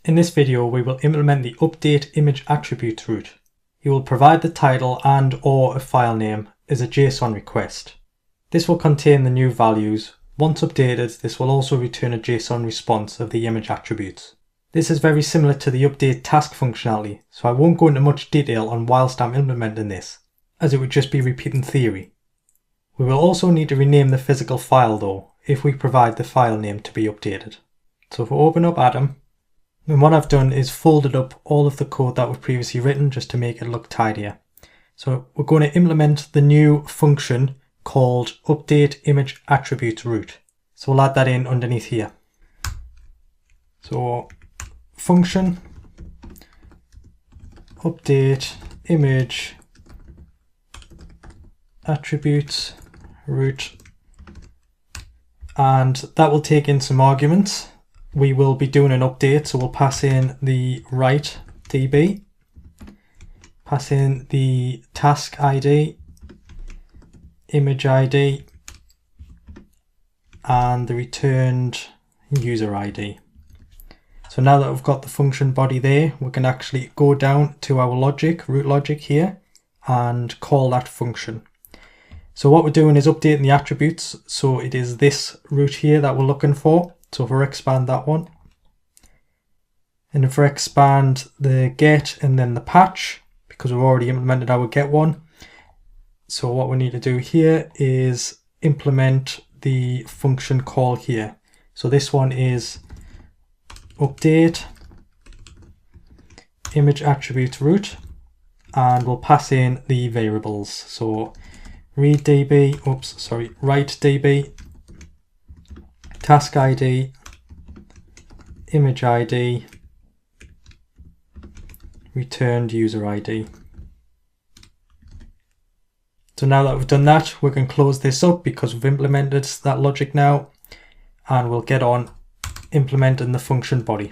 In this video, we will implement the update image attributes route. You will provide the title and/or a file name as a JSON request. This will contain the new values. Once updated, this will also return a JSON response of the image attributes. This is very similar to the update task functionality, so I won't go into much detail on whilst I'm implementing this, as it would just be repeating theory. We will also need to rename the physical file though, if we provide the file name to be updated. So if we open up Atom, and what I've done is folded up all of the code that was previously written just to make it look tidier. So we're going to implement the new function called update image attributes route. So we'll add that in underneath here. So function update image attributes route, and that will take in some arguments. We will be doing an update, so we'll pass in the write DB, pass in the task ID, image ID, and the returned user ID. So now that we've got the function body there, we can actually go down to our logic, root logic here, and call that function. So what we're doing is updating the attributes, so it is this route here that we're looking for. So if we expand that one, and if we expand the get and then the patch, because we've already implemented our get one, so what we need to do here is implement the function call here. So this one is update image attributes route, and we'll pass in the variables. So read DB, write DB, task ID, image ID, returned user ID. So now that we've done that, we can close this up because we've implemented that logic now, and we'll get on implementing the function body.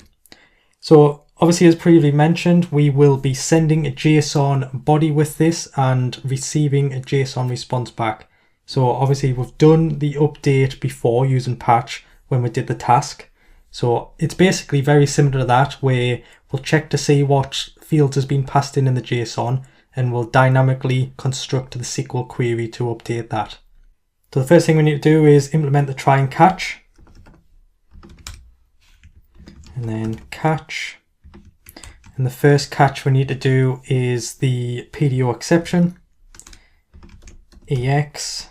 So obviously, as previously mentioned, we will be sending a JSON body with this and receiving a JSON response back. So obviously we've done the update before using patch when we did the task. So it's basically very similar to that, where we'll check to see what fields has been passed in the JSON, and we'll dynamically construct the SQL query to update that. So the first thing we need to do is implement the try and catch. And then catch. And the first catch we need to do is the PDO exception, EX.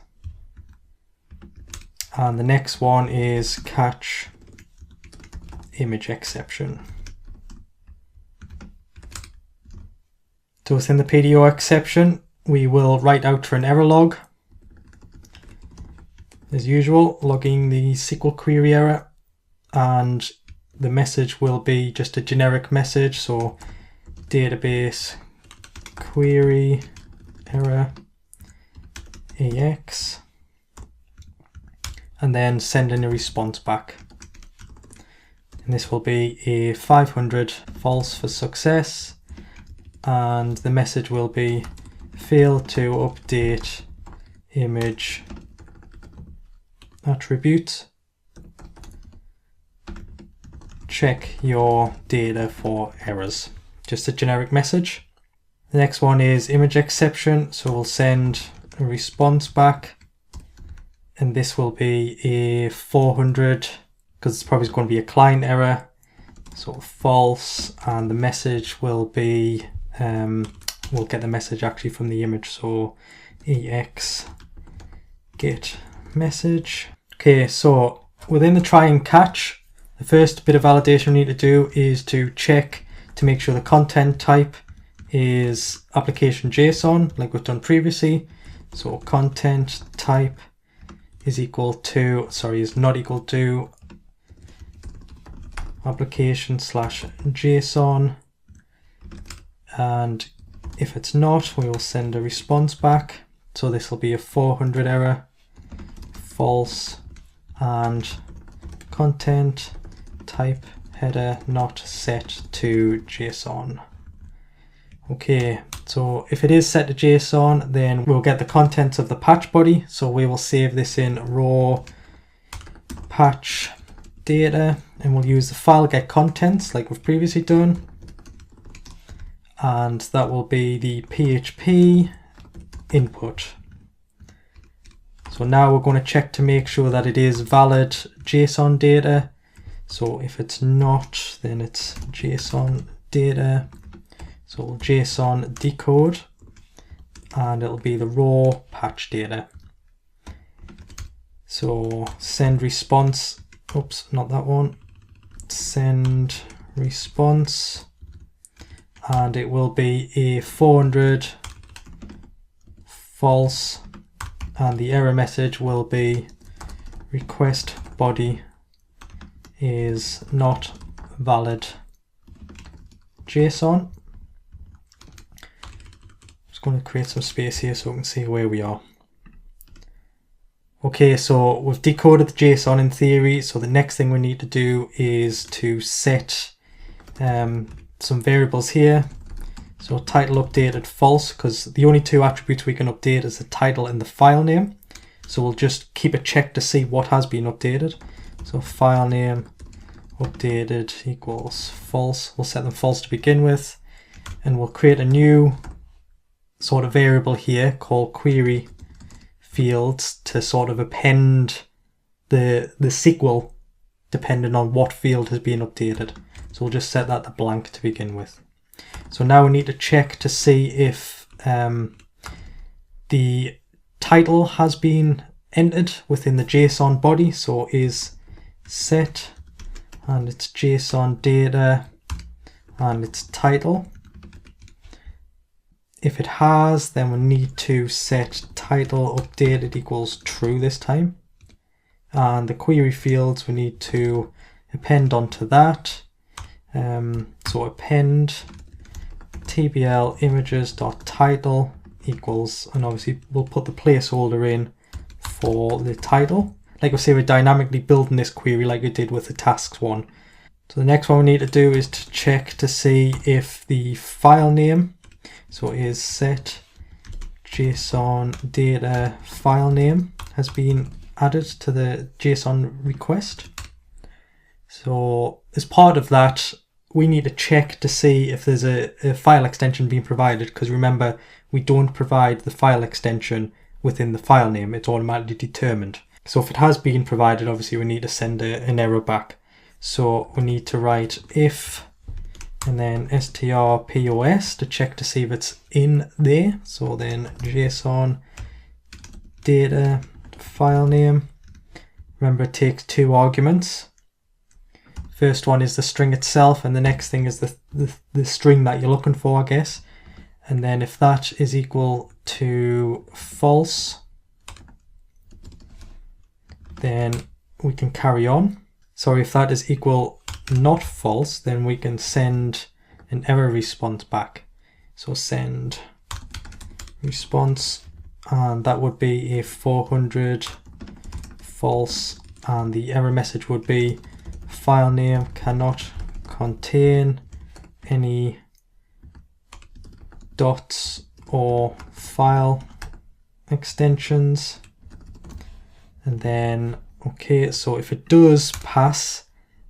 And the next one is catch image exception. So within the PDO exception, we will write out for an error log. As usual, logging the SQL query error, and the message will be just a generic message. So database query error AX, and then sending a response back. And this will be a 500 false for success, and the message will be failed to update image attribute. Check your data for errors. Just a generic message. The next one is image exception, so we'll send a response back, and this will be a 400 because it's probably going to be a client error, so false, and the message will be we'll get the message actually from the image, so EX get message. Okay, so within the try and catch, the first bit of validation we need to do is to check to make sure the content type is application JSON like we've done previously. So content type is not equal to application/JSON, and if it's not, we will send a response back. So this will be a 400 error, false, and content type header not set to JSON. Okay, so if it is set to JSON, then we'll get the contents of the patch body. So we will save this in raw patch data, and we'll use the file get contents like we've previously done, and that will be the PHP input. So now we're going to check to make sure that it is valid JSON data. So if it's not, then it's JSON data. So we'll JSON decode, and it'll be the raw patch data. So send response, oops, not that one. Send response, and it will be a 400 false, and the error message will be request body is not valid JSON. Just going to create some space here so we can see where we are. Okay, so we've decoded the JSON in theory, so the next thing we need to do is to set some variables here. So title updated false, because the only two attributes we can update is the title and the file name. So we'll just keep a check to see what has been updated. So file name updated equals false. We'll set them false to begin with, and we'll create a new sort of variable here called query fields to sort of append the SQL depending on what field has been updated. So we'll just set that to blank to begin with. So now we need to check to see if the title has been entered within the JSON body. So is set, and it's JSON data, and it's title. If it has, then we need to set title updated equals true this time. And the query fields we need to append onto that. So append tbl images.title equals, and obviously we'll put the placeholder in for the title. Like I say, we're dynamically building this query like we did with the tasks one. So the next one we need to do is to check to see if the file name, so is set JSON data file name, has been added to the JSON request. So as part of that, we need to check to see if there's a file extension being provided, because remember, we don't provide the file extension within the file name, it's automatically determined. So if it has been provided, obviously we need to send an error back. So we need to write if, and then strpos to check to see if it's in there. So then JSON data file name. Remember, it takes two arguments. First one is the string itself, and the next thing is the string that you're looking for, I guess. And then if that is equal to false, then we can carry on. So if that is equal not false, then we can send an error response back. So send response, and that would be a 400 false, and the error message would be file name cannot contain any dots or file extensions. And then okay, so if it does pass,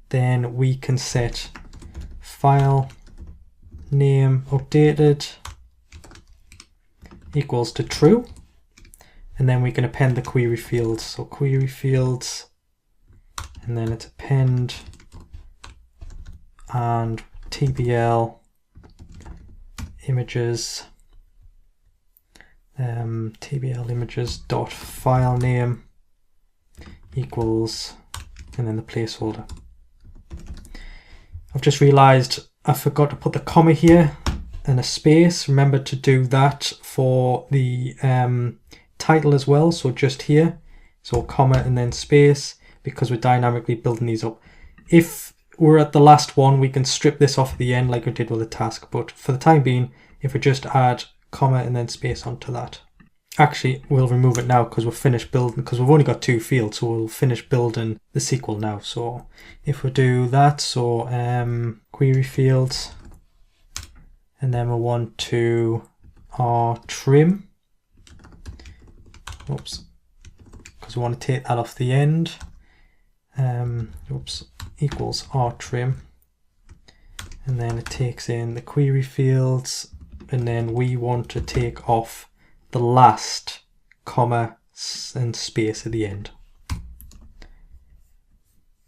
then we can set file name updated equals to true, and then we can append the query fields. So query fields, and then it's append and tbl images, tbl images dot file name equals, and then the placeholder. I've just realized I forgot to put the comma here and a space. Remember to do that for the title as well, so just here, so comma and then space, because we're dynamically building these up. If we're at the last one, we can strip this off at the end like we did with the task, but for the time being, if we just add comma and then space onto that. Actually, we'll remove it now because we're finished building, because we've only got two fields, so we'll finish building the SQL now. So if we do that, so query fields, and then we want to trim, oops, because we want to take that off the end. Oops, equals rtrim, and then it takes in the query fields, and then we want to take off the last comma and space at the end.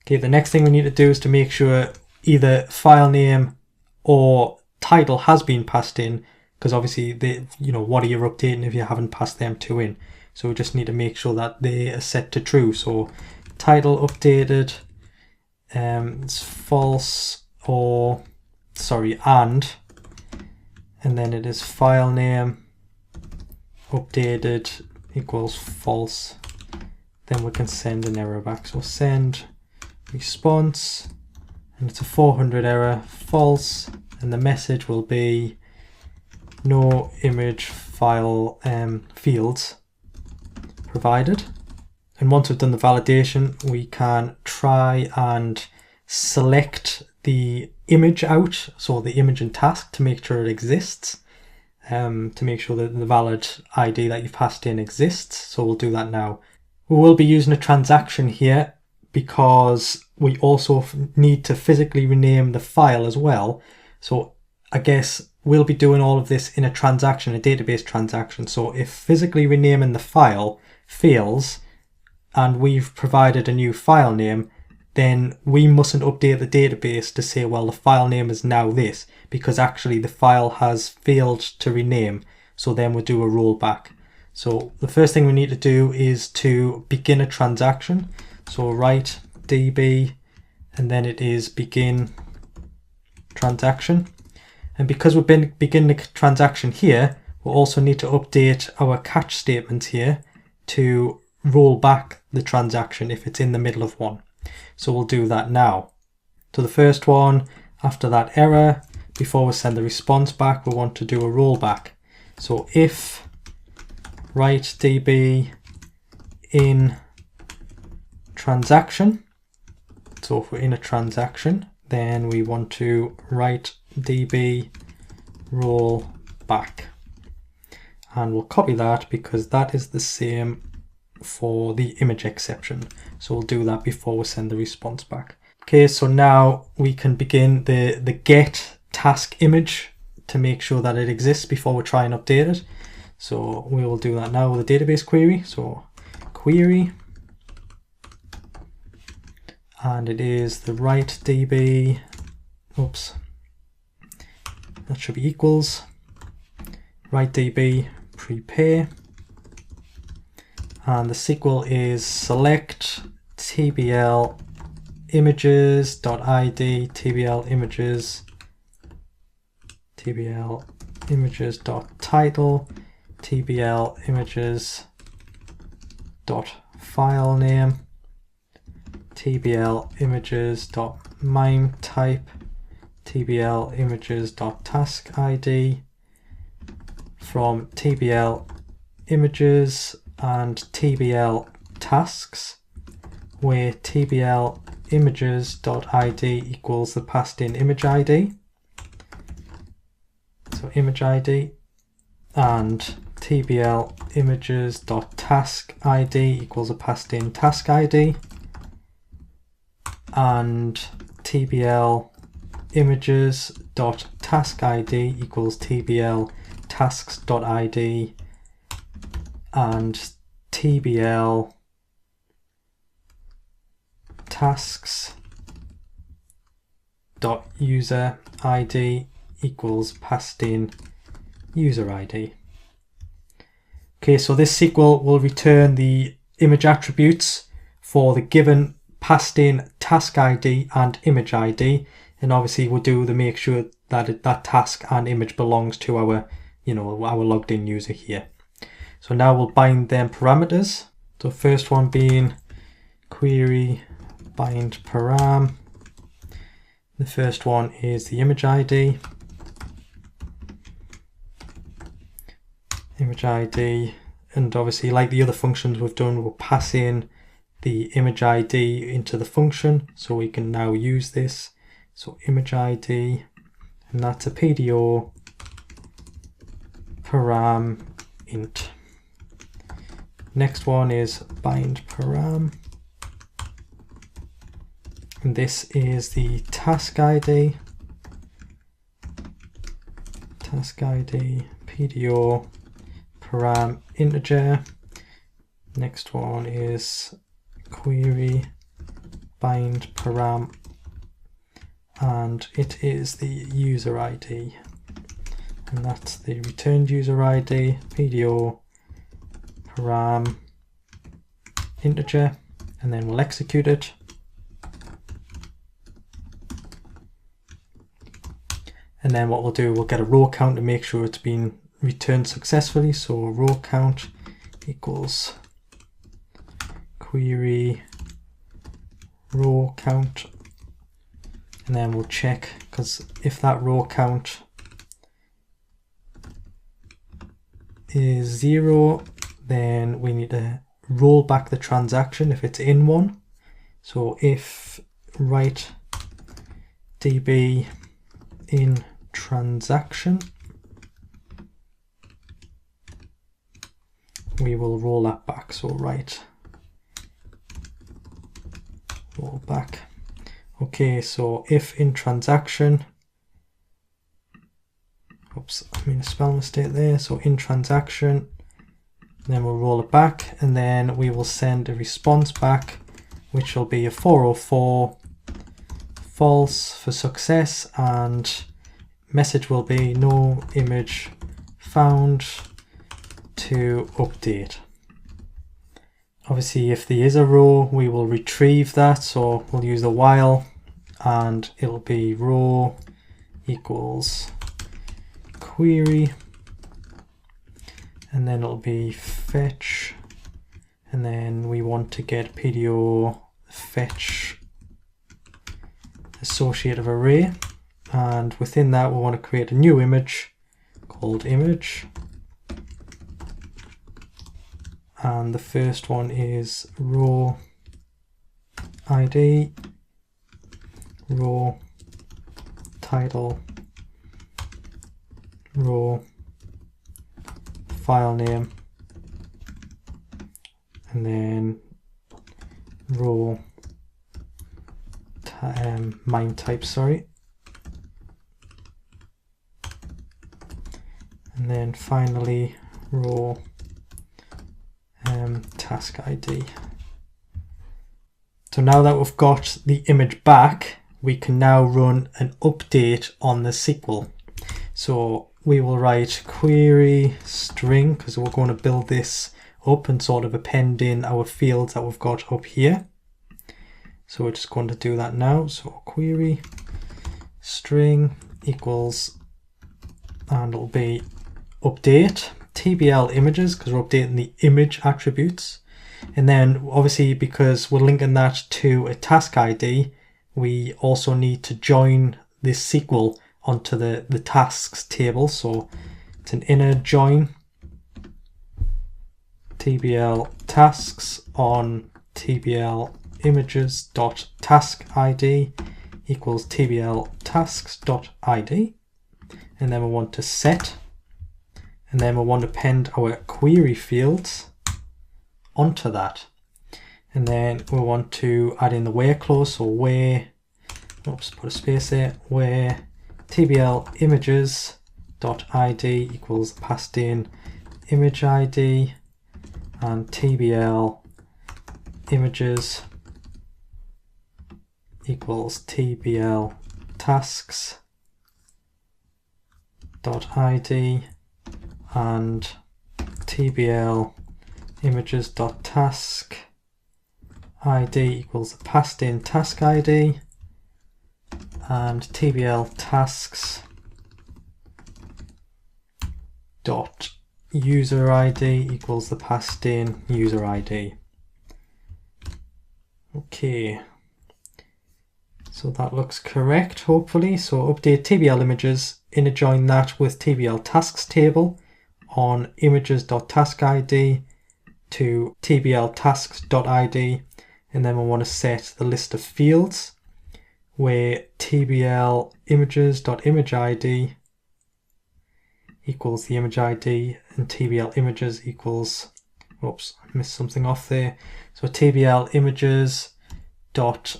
Okay, the next thing we need to do is to make sure either file name or title has been passed in, because obviously what are you updating if you haven't passed them two in. So we just need to make sure that they are set to true. So title updated, it's false, or sorry, and then it is file name updated equals false. Then we can send an error back. So send response, and it's a 400 error, false, and the message will be no image file fields provided. And once we've done the validation, we can try and select the image out, so the image in task, to make sure it exists, to make sure that the valid ID that you've passed in exists. So we'll do that now. We will be using a transaction here because we also need to physically rename the file as well. So I guess we'll be doing all of this in a transaction, a database transaction. So if physically renaming the file fails and we've provided a new file name, then we mustn't update the database to say, well, the file name is now this, because actually the file has failed to rename. So then we'll do a rollback. So the first thing we need to do is to begin a transaction. So write db, and then it is begin transaction. And because we've been begin the transaction here, we'll also need to update our catch statements here to roll back the transaction if it's in the middle of one. So we'll do that now. So the first one, after that error, before we send the response back, we want to do a rollback. So if write db in transaction, so if we're in a transaction, then we want to write db roll back, and we'll copy that because that is the same for the image exception. So we'll do that before we send the response back. Okay, so now we can begin the get task image to make sure that it exists before we try and update it. So we will do that now with a database query. So query, and it is the write db, oops, that should be equals write db prepare, and the SQL is select tbl images.id tbl images.title tbl images.file name tbl images.mime type tbl images.task id from tbl images and tbl tasks, where tbl images.id equals the passed in image id, so image id, and tbl images.task id equals a passed in task id, and tbl images.task id equals tbl tasks.id, and tbl tasks.user id equals passed in user id. Okay, so this SQL will return the image attributes for the given passed in task id and image id, and obviously we'll do the make sure that that task and image belongs to our our logged in user here. So now we'll bind them parameters. So first one being query bind param. The first one is the image ID. Image ID, and obviously like the other functions we've done, we'll pass in the image ID into the function, so we can now use this. So image ID, and that's a PDO param int. Next one is bind param, And this is the task ID. Task ID, PDO, param integer. Next one is query bind param, and it is the user ID. And that's the returned user ID, PDO, param, integer, and then we'll execute it. And then what we'll do, we'll get a row count to make sure it's been returned successfully. So row count equals query row count. And then we'll check, because if that row count is 0, then we need to roll back the transaction if it's in one. So if write db in transaction, we will roll that back. So write roll back. Okay, so if in transaction, oops, I made a spell mistake there. So in transaction, then we'll roll it back, and then we will send a response back, which will be a 404 false for success, and message will be no image found to update. Obviously, if there is a row, we will retrieve that. So we'll use the while, and it'll be row equals query, and then it'll be fetch, and then we want to get PDO fetch associative array, and within that we want to create a new image called image, and the first one is row ID, row title, row file name, and then row MIME type, sorry, and then finally row task ID. So now that we've got the image back, we can now run an update on the SQL. So we will write query string, because we're going to build this up and sort of append in our fields that we've got up here. So we're just going to do that now. So query string equals, and it'll be update TBL images, because we're updating the image attributes. And then obviously, because we're linking that to a task ID, we also need to join this SQL onto the tasks table. So it's an inner join TBL tasks on TBL images dot task ID equals TBL tasks dot ID, and then we want to set, and then we want to append our query fields onto that, and then we want to add in the where clause. So where, oops, put a space there, where TBL images dot ID equals passed in image ID, and TBL images equals TBL tasks dot ID, and TBL images dot task ID equals passed in task ID, and TBL tasks dot user ID equals the passed in user ID. Okay, so that looks correct, hopefully. So update TBL images, inner join that with TBL tasks table on images.taskid to TBL tasks.id, and then we want to set the list of fields where TBL images.imageid equals the image ID, and TBL images equals, oops, I missed something off there. So TBL images dot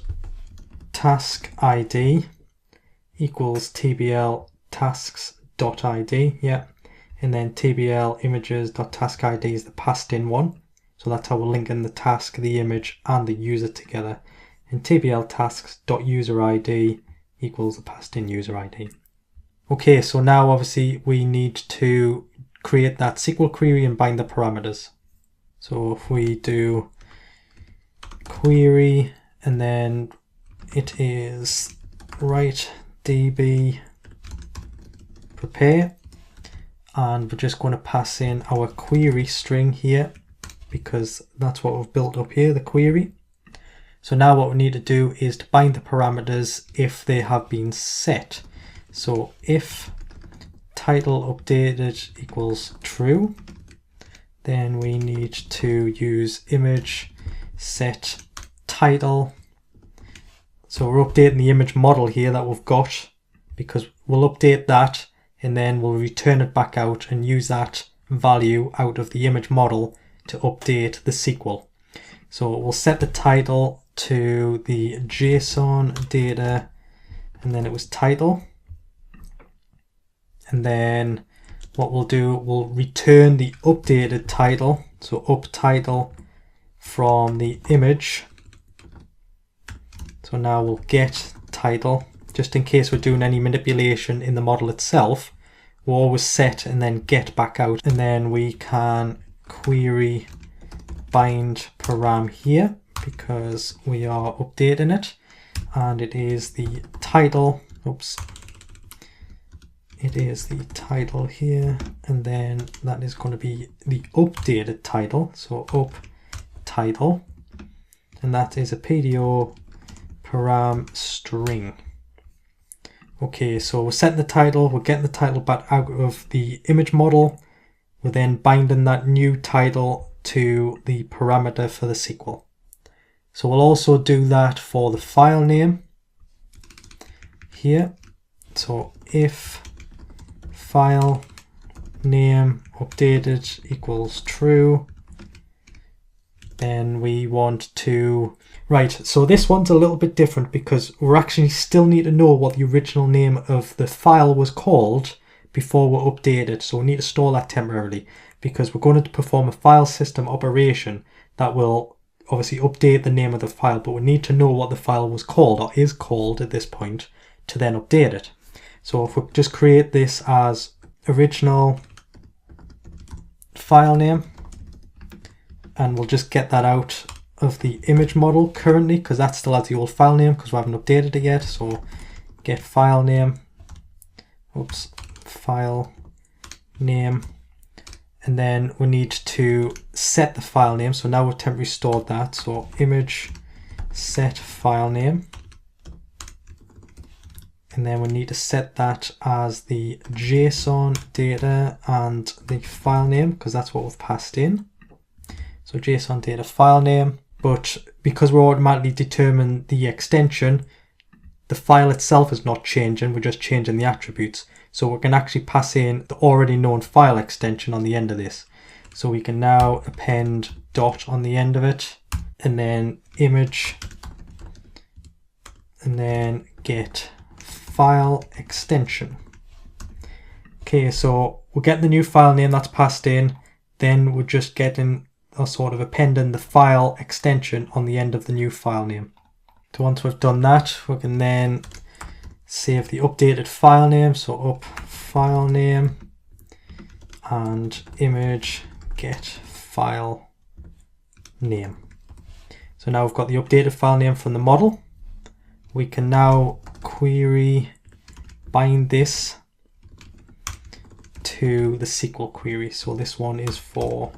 task ID equals tbl tasks.id, yeah, and then tbl images.taskid is the passed in one, so that's how we're linking the task, the image, and the user together, and tbl tasks.userid equals the passed in user ID. Okay, so now obviously we need to create that SQL query and bind the parameters. So if we do query, and then it is write db prepare, and we're just going to pass in our query string here because that's what we've built up here, the query. So now what we need to do is to bind the parameters if they have been set. So if title updated equals true, then we need to use image set title. So we're updating the image model here that we've got, because we'll update that and then we'll return it back out and use that value out of the image model to update the SQL. So we'll set the title to the JSON data, and then it was title. And then what we'll do, we'll return the updated title, so up title from the image. So now we'll get title, just in case we're doing any manipulation in the model itself. We'll always set and then get back out, and then we can query bind param here because we are updating it, and it is the title. Oops. It is the title here, and then that is going to be the updated title, so up title, and that is a PDO param string. Okay, so we're setting the title, we're getting the title back out of the image model, we're then binding that new title to the parameter for the SQL. So we'll also do that for the file name here. So if file name updated equals true, then we want to, right, so this one's a little bit different because we're actually still need to know what the original name of the file was called before we update it. So we need to store that temporarily because we're going to perform a file system operation that will obviously update the name of the file, but we need to know what the file was called or is called at this point to then update it. So if we just create this as original file name, and we'll just get that out of the image model currently because that still has the old file name because we haven't updated it yet. So get file name, oops, file name, and then we need to set the file name. So now we've temporarily stored that. So image set file name. And then we need to set that as the JSON data and the file name because that's what we've passed in. So JSON data file name, but because we're automatically determining the extension, the file itself is not changing, we're just changing the attributes. So we can actually pass in the already known file extension on the end of this. So we can now append dot on the end of it, and then image, and then get file extension. Okay, so we're getting the new file name that's passed in, then we're just getting or sort of appending the file extension on the end of the new file name. So once we've done that, we can then save the updated file name, so up file name and image get file name. So now we've got the updated file name from the model. We can now query bind this to the SQL query. So this one is for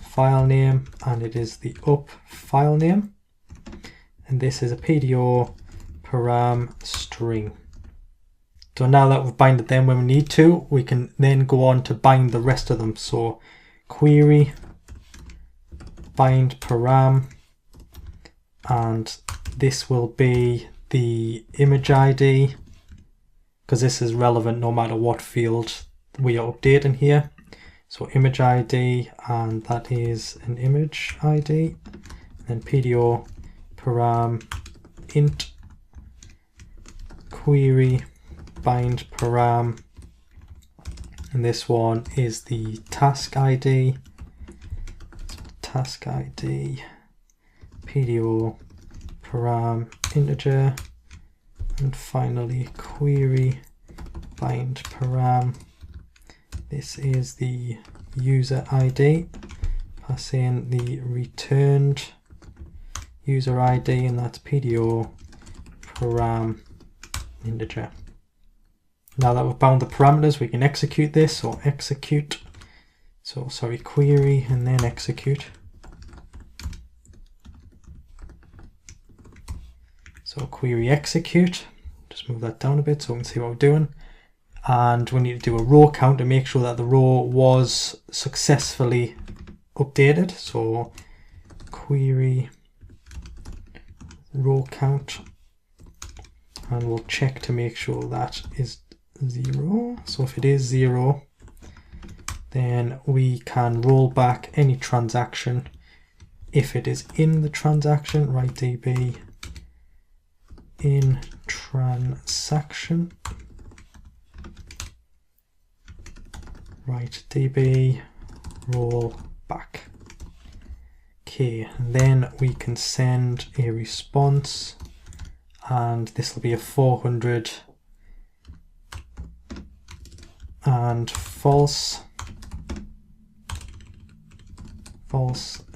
file name and it is the up file name, and this is a PDO param string. So now that we've binded them when we need to, we can then go on to bind the rest of them. So query bind param, and this will be the image ID because this is relevant no matter what field we are updating here. So image ID, and that is an image ID, and PDO param int query bind param, and this one is the task ID. So task ID PDO param integer, and finally query bind param. This is the user ID. Pass in the returned user ID, and that's PDO param integer. Now that we've bound the parameters, we can execute this, or execute. So sorry, query and then execute. So query execute. Just move that down a bit so we can see what we're doing. And we need to do a row count to make sure that the row was successfully updated. So query row count, and we'll check to make sure that is 0. So if it is 0, then we can roll back any transaction. If it is in the transaction, write db in transaction, write db roll back. Okay, and then we can send a response, and this will be a 400 and false,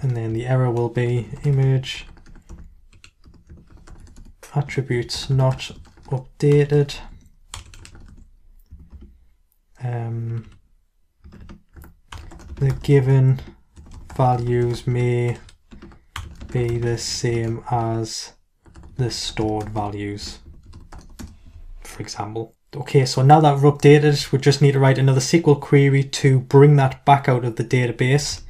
and then the error will be image attributes not updated. The given values may be the same as the stored values, for example. Okay, so now that we've updated, we just need to write another SQL query to bring that back out of the database.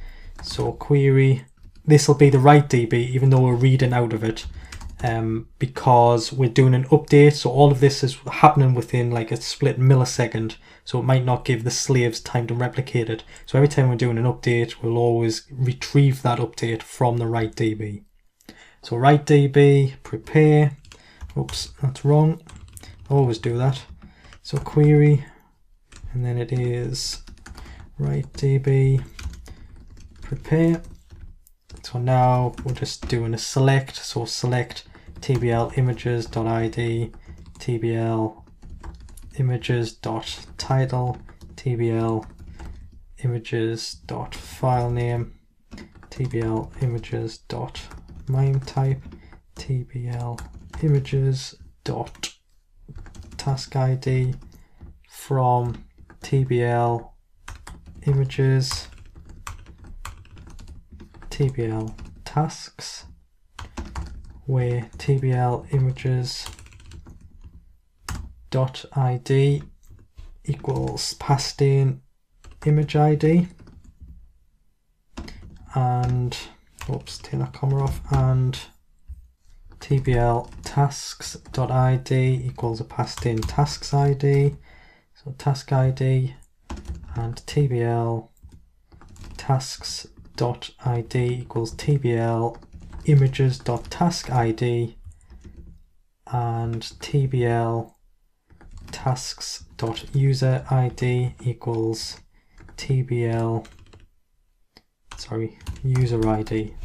So query, this will be the write DB, even though we're reading out of it, because we're doing an update. So all of this is happening within like a split millisecond, so it might not give the slaves time to replicate it. So every time we're doing an update, we'll always retrieve that update from the write DB. So write DB prepare, oops, that's wrong, I always do that. So query, and then it is write DB prepare. So now we're just doing a select, so select tbl images.id, tbl images.title, tbl images.filename, tbl images.mimetype, tbl images.taskid from tbl images tbl tasks, where tbl images dot id equals passed in image id, and oops, take that comma off, and tbl tasks dot id equals a passed in tasks id, so task id, and tbl tasks dot id equals tbl images dot task id, and tbl tasks dot user id equals tbl user id.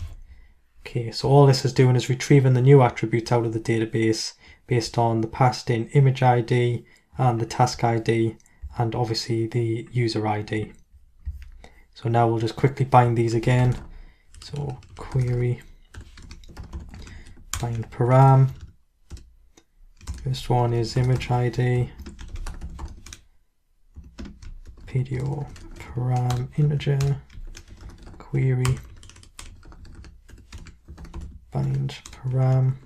Okay, so all this is doing is retrieving the new attributes out of the database based on the passed in image id and the task id, and obviously the user id. So now we'll just quickly bind these again. So query bind param. First one is image id, PDO param integer, query bind param,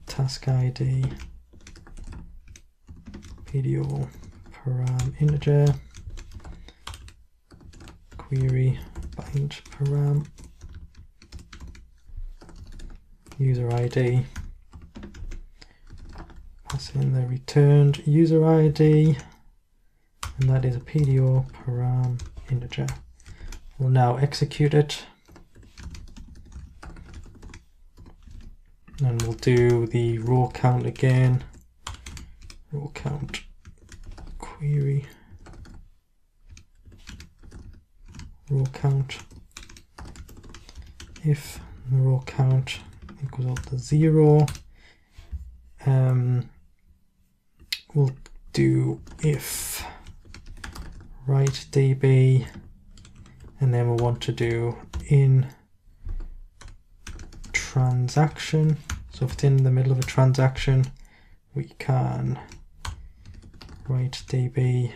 task id, PDO param integer, query bind param, user id, pass in the returned user id, and that is a PDO param integer. We'll now execute it. And we'll do the row count again. Row count query. Row count. If the row count equals up to 0, we'll do if write db, and then we'll want to do in transaction. So if it's in the middle of a transaction, we can write db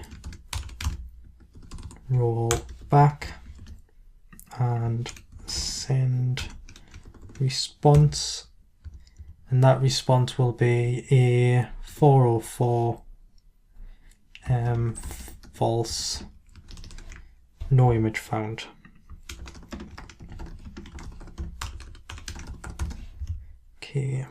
roll back and send response, and that response will be a 404 false, no image found. Okay,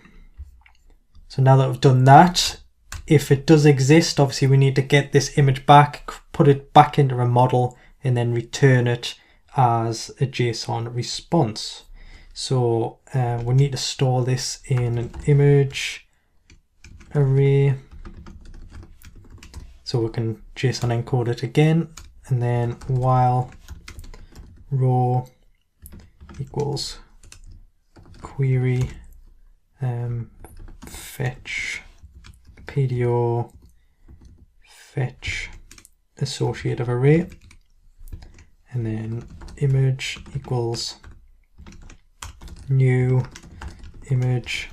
so now that we've done that, if it does exist, obviously we need to get this image back, put it back into a model, and then return it as a JSON response. So we need to store this in an image array, so we can JSON encode it again, and then while row equals query fetch PDO fetch associative array, and then image equals new image,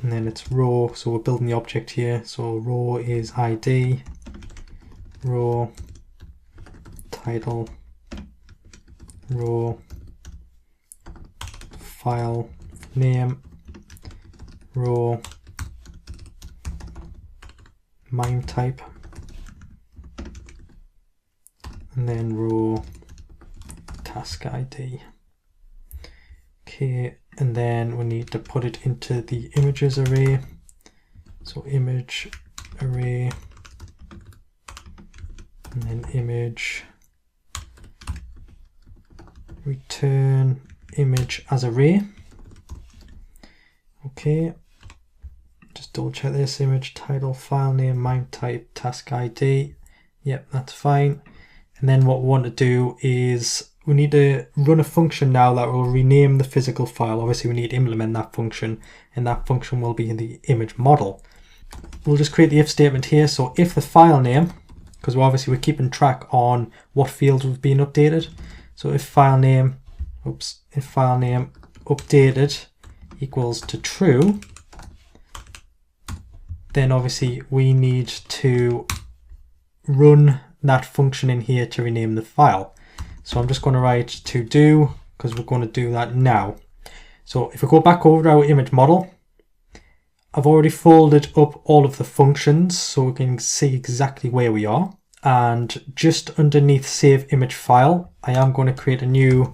and then it's row, so we're building the object here, so row is ID, row title, row file name, row MIME type, and then row task ID. Okay, and then we need to put it into the images array. So image array, and then image return image as array. Okay, just double check this, image title, file name, MIME type, task ID. Yep, that's fine. And then what we want to do is we need to run a function now that will rename the physical file. Obviously we need to implement that function, and that function will be in the image model. We'll just create the if statement here. So if the file name, because obviously we're keeping track on what fields have been updated. So if file name, if file name updated equals to true, then obviously we need to run that function in here to rename the file. So I'm just going to write to do, because we're going to do that now. So if we go back over to our image model, I've already folded up all of the functions so we can see exactly where we are. And just underneath save image file, I am going to create a new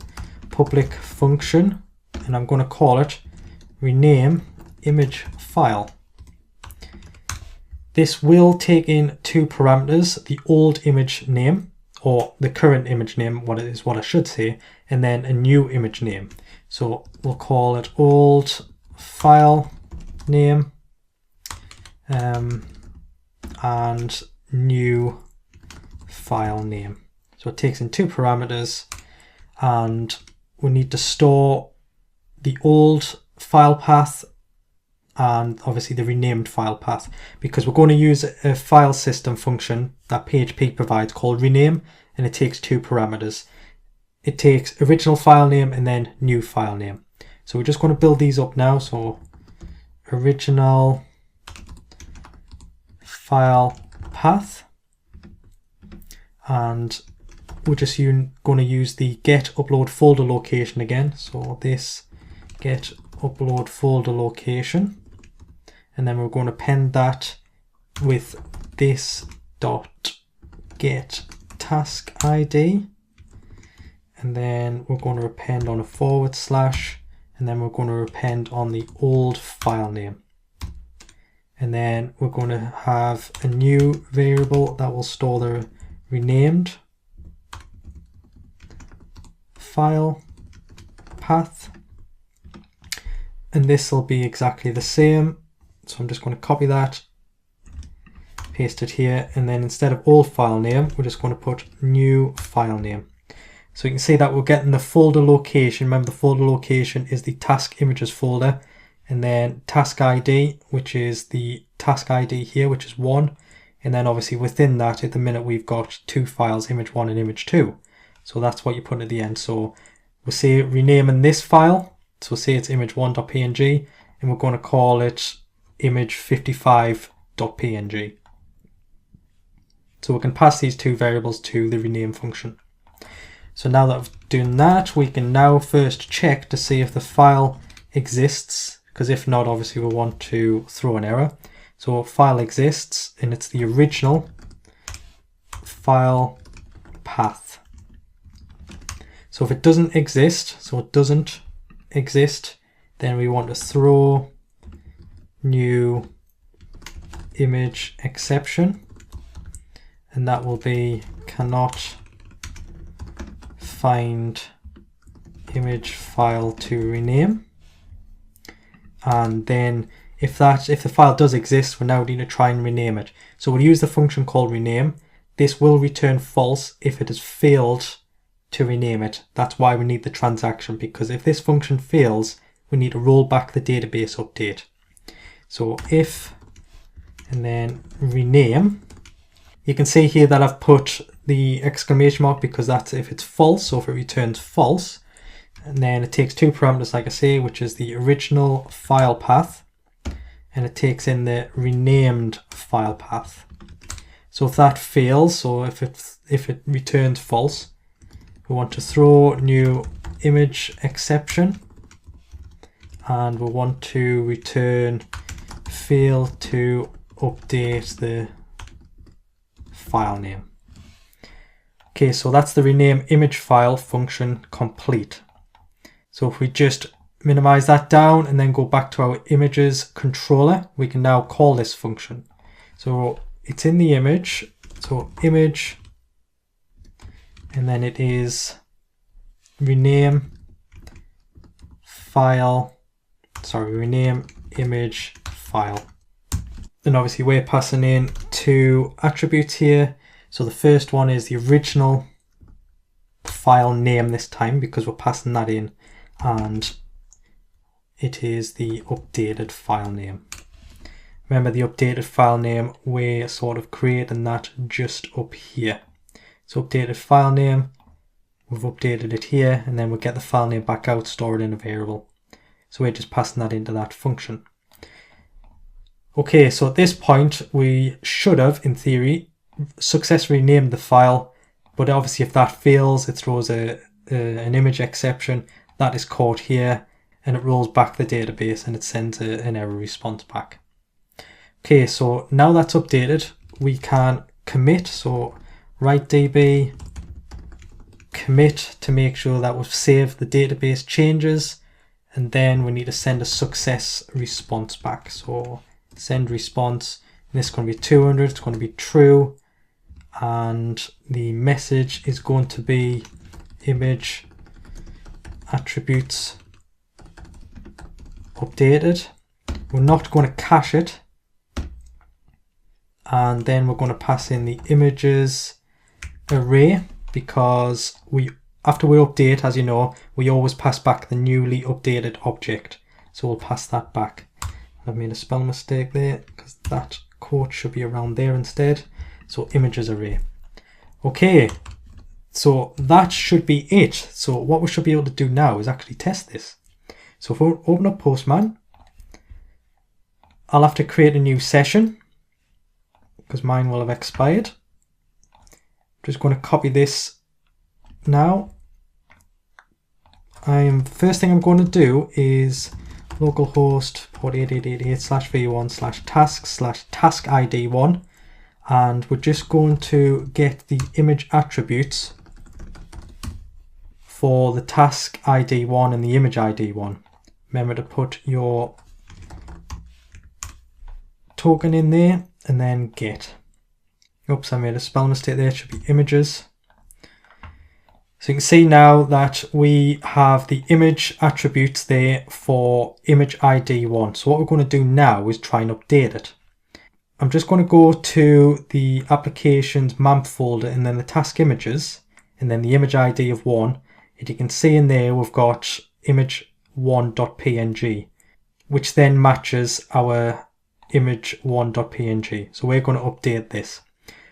public function, and I'm going to call it rename image file. This will take in two parameters, the old image name, or the current image name, what I should say, and then a new image name. So we'll call it old file name and new file name. So it takes in two parameters, and we need to store the old file path and obviously the renamed file path, because we're going to use a file system function that PHP provides called rename, and it takes two parameters. It takes original file name and then new file name. So we're just going to build these up now. So original file path, and we're just going to use the get upload folder location again. So this get upload folder location, and then we're going to append that with this dot get task ID, and then we're going to append on a /, and then we're going to append on the old file name, and then we're going to have a new variable that will store the renamed file path. and this will be exactly the same. So I'm just going to copy that, paste it here, and then instead of old file name, we're just going to put new file name. So you can see that we're getting the folder location. Remember, the folder location is the task images folder, and then task ID, which is the task ID here, which is 1. And then obviously within that, at the minute, we've got 2 files, image 1 and image 2. So that's what you put at the end. So we'll say renaming this file. So say it's image1.png, and we're going to call it image55.png. So we can pass these 2 variables to the rename function. So now that I've done that, we can now first check to see if the file exists, because if not, obviously we'll want to throw an error. So file exists, and it's the original file path. So if it doesn't exist, then we want to throw new image exception, and that will be cannot find image file to rename. And then if the file does exist, we now need to try and rename it. So we'll use the function called rename. This will return false if it has failed to rename it. That's why we need the transaction, because if this function fails, we need to roll back the database update. So if, and then rename, you can see here that I've put the exclamation mark because that's if it's false. So if it returns false, and then it takes 2 parameters, like I say, which is the original file path, and it takes in the renamed file path. So if that fails, so if it returns false, we want to throw new image exception, and we want to return fail to update the file name. Okay, so that's the rename image file function complete. So if we just minimize that down and then go back to our images controller, we can now call this function. So it's in the image, so image, and then it is rename image file. Then obviously we're passing in 2 attributes here. So the first one is the original file name this time, because we're passing that in, and it is the updated file name. Remember, the updated file name, we're sort of creating that just up here. So updated file name, we've updated it here, and then we'll get the file name back out, store it in a variable. So we're just passing that into that function. Okay, so at this point, we should have, in theory, successfully named the file, but obviously if that fails, it throws an image exception. That is caught here, and it rolls back the database, and it sends an error response back. Okay, so now that's updated, we can commit. So write db commit to make sure that we've saved the database changes, and then we need to send a success response back. So send response, and this is going to be 200, it's going to be true, and the message is going to be image attributes updated. We're not going to cache it, and then we're going to pass in the images array, because after we update, as you know, we always pass back the newly updated object. So we'll pass that back. I've made a spell mistake there, because that quote should be around there instead. So images array. Okay, so that should be it. So what we should be able to do now is actually test this. So if we open up Postman, I'll have to create a new session because mine will have expired. I'm just going to copy this now. First thing I'm going to do is localhost port 8888/v1/task/task ID1, and we're just going to get the image attributes for the task ID1 and the image ID1. Remember to put your token in there and then get. Oops, I made a spell mistake there. It should be images. So you can see now that we have the image attributes there for image ID 1. So what we're going to do now is try and update it. I'm just going to go to the applications MAMP folder and then the task images and then the image ID of 1. And you can see in there we've got image1.png, which then matches our image1.png. So we're going to update this.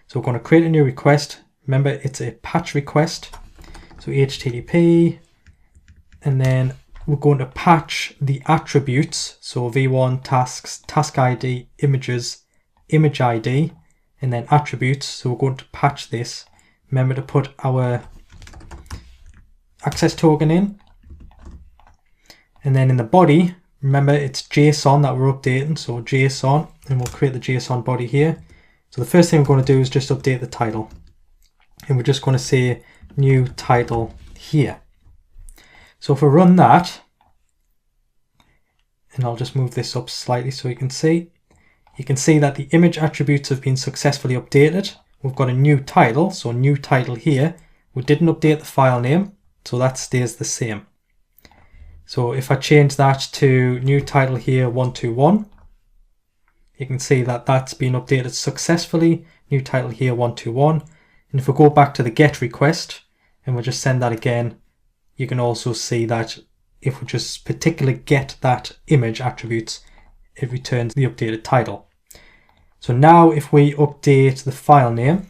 So we're going to create a new request. Remember, it's a patch request. So HTTP, and then we're going to patch the attributes. So v1 tasks, task ID, images, image ID, and then attributes. So we're going to patch this. Remember to put our access token in. And then in the body, remember it's JSON that we're updating. So JSON, and we'll create the JSON body here. So the first thing we're going to do is just update the title. And we're just going to say new title here. So if we run that, and I'll just move this up slightly so you can see that the image attributes have been successfully updated. We've got a new title, so new title here. We didn't update the file name, so that stays the same. So if I change that to new title here 121, you can see that that's been updated successfully. New title here 121. And if we go back to the GET request and we'll just send that again, you can also see that if we just particularly get that image attributes, it returns the updated title. So now if we update the file name,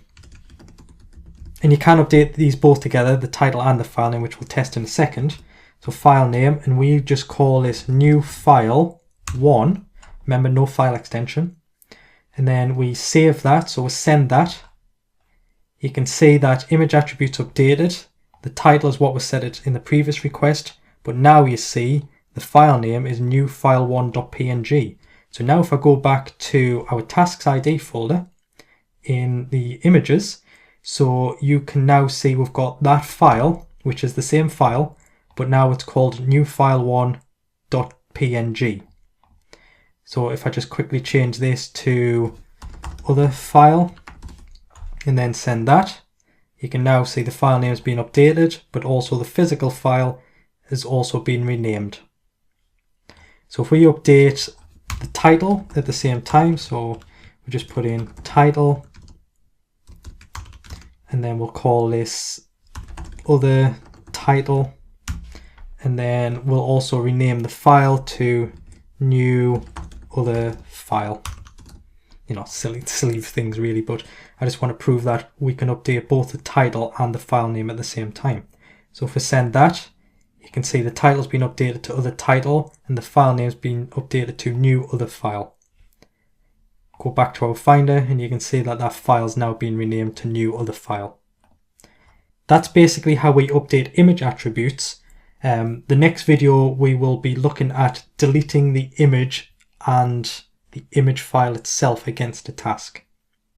and you can update these both together, the title and the file name, which we'll test in a second. So file name, and we just call this new file 1. Remember, no file extension. And then we save that, so we send that. You can see that image attributes updated. The title is what was set in the previous request, but now you see the file name is new file1.png. So now if I go back to our tasks ID folder in the images, so you can now see we've got that file, which is the same file, but now it's called new file1.png. So if I just quickly change this to other file, and then send that, you can now see the file name has been updated, but also the physical file has also been renamed. So if we update the title at the same time, so we just put in title, and then we'll call this other title, and then we'll also rename the file to new other file. You know, silly things really, but I just want to prove that we can update both the title and the file name at the same time. So if we send that, you can see the title's been updated to other title and the file name's been updated to new other file. Go back to our Finder and you can see that that file's now been renamed to new other file. That's basically how we update image attributes. The next video we will be looking at deleting the image and the image file itself against a task.